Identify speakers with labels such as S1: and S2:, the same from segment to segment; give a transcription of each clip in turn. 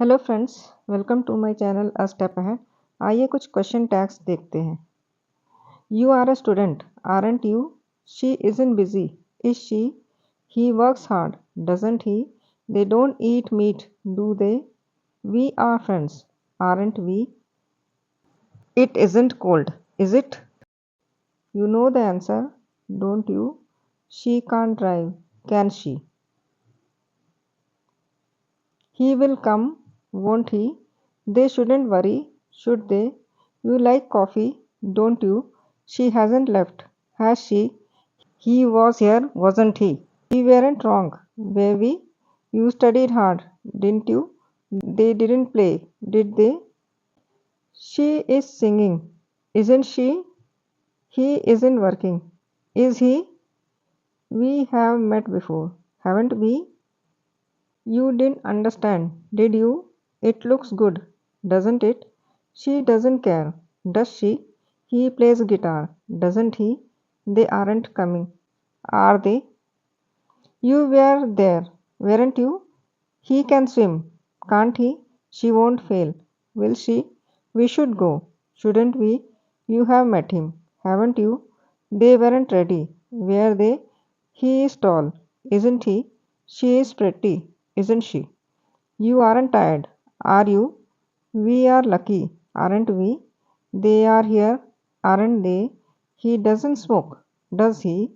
S1: Hello friends, welcome to my channel a step ahead. आइए कुछ question tags देखते हैं। You are a student, aren't you? She isn't busy, is she? He works hard, doesn't he? They don't eat meat, do they? We are friends, aren't we? It isn't cold, is it? You know the answer, don't you? She can't drive, can she? He will come, won't he? They shouldn't worry, should they? You like coffee, don't you? She hasn't left, has she? He was here, wasn't he? We weren't wrong, were we? You studied hard, didn't you? They didn't play, did they? She is singing, isn't she? He isn't working, is he? We have met before, haven't we? You didn't understand, did you? It looks good, doesn't it? She doesn't care, does she? He plays guitar, doesn't he? They aren't coming, are they? You were there, weren't you? He can swim, can't he? She won't fail, will she? We should go, shouldn't we? You have met him, haven't you? They weren't ready, were they? He is tall, isn't he? She is pretty, isn't she? You aren't tired, are you? We are lucky, aren't we? They are here, aren't they? He doesn't smoke, does he?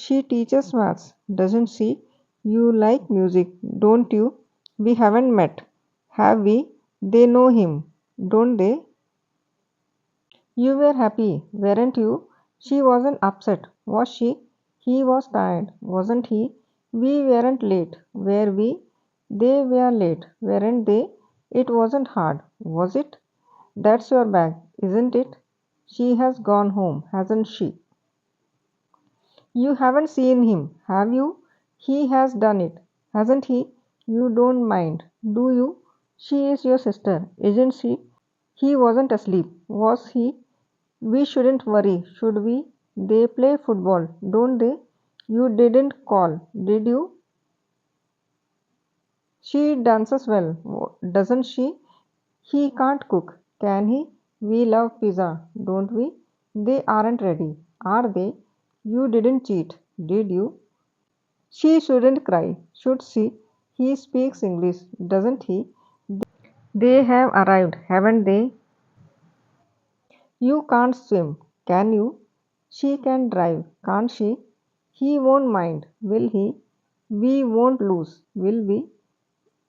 S1: She teaches maths, doesn't she? You like music, don't you? We haven't met, have we? They know him, don't they? You were happy, weren't you? She wasn't upset, was she? He was tired, wasn't he? We weren't late, were we? They were late, weren't they? It wasn't hard, was it? That's your bag, isn't it? She has gone home, hasn't she? You haven't seen him, have you? He has done it, hasn't he? You don't mind, do you? She is your sister, isn't she? He wasn't asleep, was he? We shouldn't worry, should we? They play football, don't they? You didn't call, did you? She dances well, doesn't she? He can't cook, can he? We love pizza, don't we? They aren't ready, are they? You didn't cheat, did you? She shouldn't cry, should she? He speaks English, doesn't he? They have arrived, haven't they? You can't swim, can you? She can drive, can't she? He won't mind, will he? We won't lose, will we?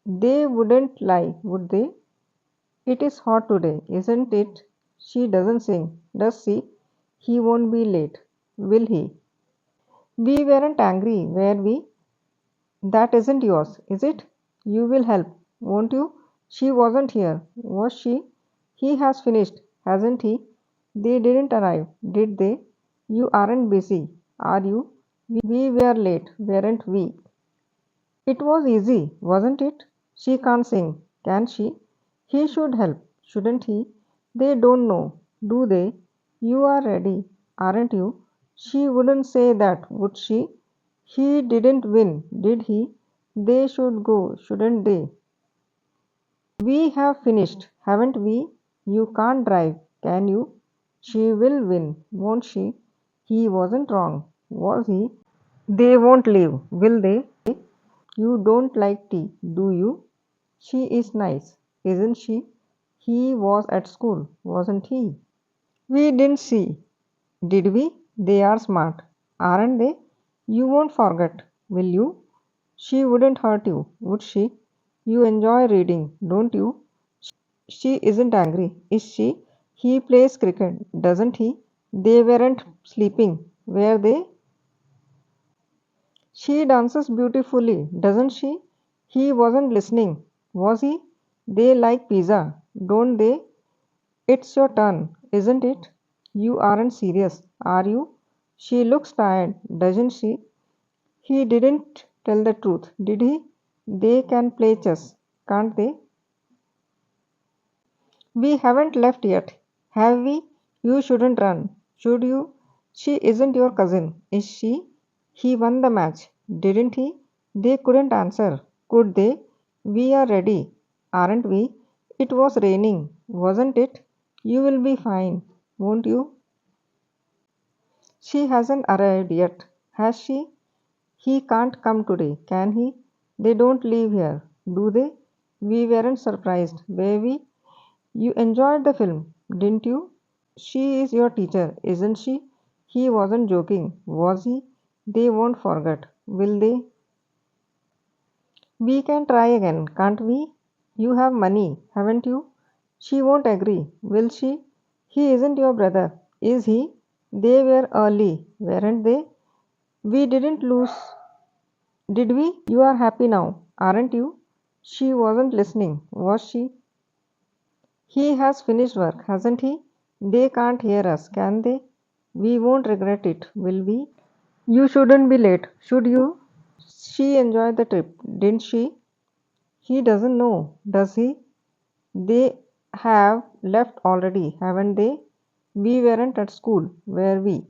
S1: They wouldn't lie, would they? It is hot today, isn't it? She doesn't sing, does she? He won't be late, will he? We weren't angry, were we? That isn't yours, is it? You will help, won't you? She wasn't here, was she? He has finished, hasn't he? They didn't arrive, did they? You aren't busy, are you? We were late, weren't we? It was easy, wasn't it? She can't sing, can she? He should help, shouldn't he? They don't know, do they? You are ready, aren't you? She wouldn't say that, would she? He didn't win, did he? They should go, shouldn't they? We have finished, haven't we? You can't drive, can you? She will win, won't she? He wasn't wrong, was he? They won't leave, will they? You don't like tea, do you? She is nice, isn't she? He was at school, wasn't he? We didn't see, did we? They are smart, aren't they? You won't forget, will you? She wouldn't hurt you, would she? You enjoy reading, don't you? She isn't angry, is she? He plays cricket, doesn't he? They weren't sleeping, were they? She dances beautifully, doesn't she? He wasn't listening, was he? They like pizza, don't they? It's your turn, isn't it? You aren't serious, are you? She looks tired, doesn't she? He didn't tell the truth, did he? They can play chess, can't they? We haven't left yet, have we? You shouldn't run, should you? She isn't your cousin, is she? He won the match, didn't he? They couldn't answer, could they? We are ready, aren't we? It was raining, wasn't it? You will be fine, won't you? She hasn't arrived yet, has she? He can't come today, can he? They don't live here, do they? We weren't surprised, were we? You enjoyed the film, didn't you? She is your teacher, isn't she? He wasn't joking, was he? They won't forget, will they? We can try again, can't we? You have money, haven't you? She won't agree, will she? He isn't your brother, is he? They were early, weren't they? We didn't lose, did we? You are happy now, aren't you? She wasn't listening, was she? He has finished work, hasn't he? They can't hear us, can they? We won't regret it, will we? You shouldn't be late, should you? She enjoyed the trip, didn't she? He doesn't know, does he? They have left already, haven't they? We weren't at school, were we?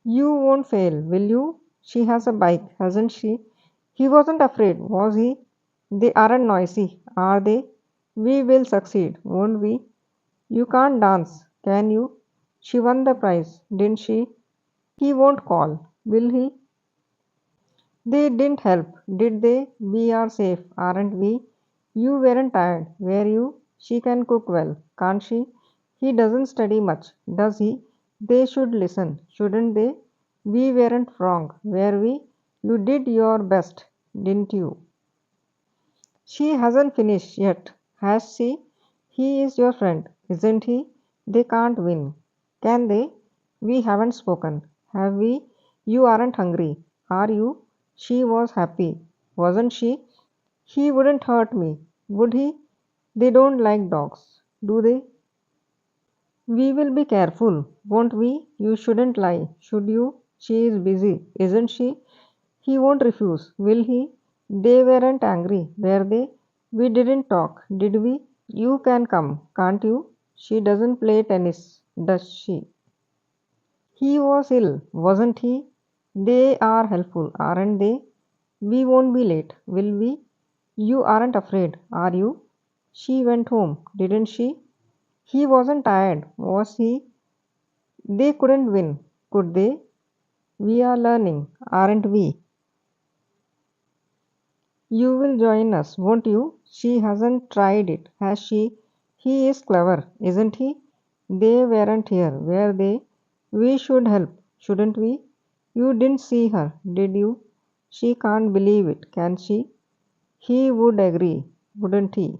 S1: You won't fail, will you? She has a bike, hasn't she? He wasn't afraid, was he? They aren't noisy, are they? We will succeed, won't we? You can't dance, can you? She won the prize, didn't she? He won't call, will he? They didn't help, did they? We are safe, aren't we? You weren't tired, were you? She can cook well, can't she? He doesn't study much, does he? They should listen, shouldn't they? We weren't wrong, were we? You did your best, didn't you? She hasn't finished yet, has she? He is your friend, isn't he? They can't win, can they? We haven't spoken, have we? You aren't hungry, are you? She was happy, wasn't she? He wouldn't hurt me, would he? They don't like dogs, do they? We will be careful, won't we? You shouldn't lie, should you? She is busy, isn't she? He won't refuse, will he? They weren't angry, were they? We didn't talk, did we? You can come, can't you? She doesn't play tennis, does she? He was ill, wasn't he? They are helpful, aren't they? We won't be late, will we? You aren't afraid, are you? She went home, didn't she? He wasn't tired, was he? They couldn't win, could they? We are learning, aren't we? You will join us, won't you? She hasn't tried it, has she? He is clever, isn't he? They weren't here, were they? We should help, shouldn't we? You didn't see her, did you? She can't believe it, can she? He would agree, wouldn't he?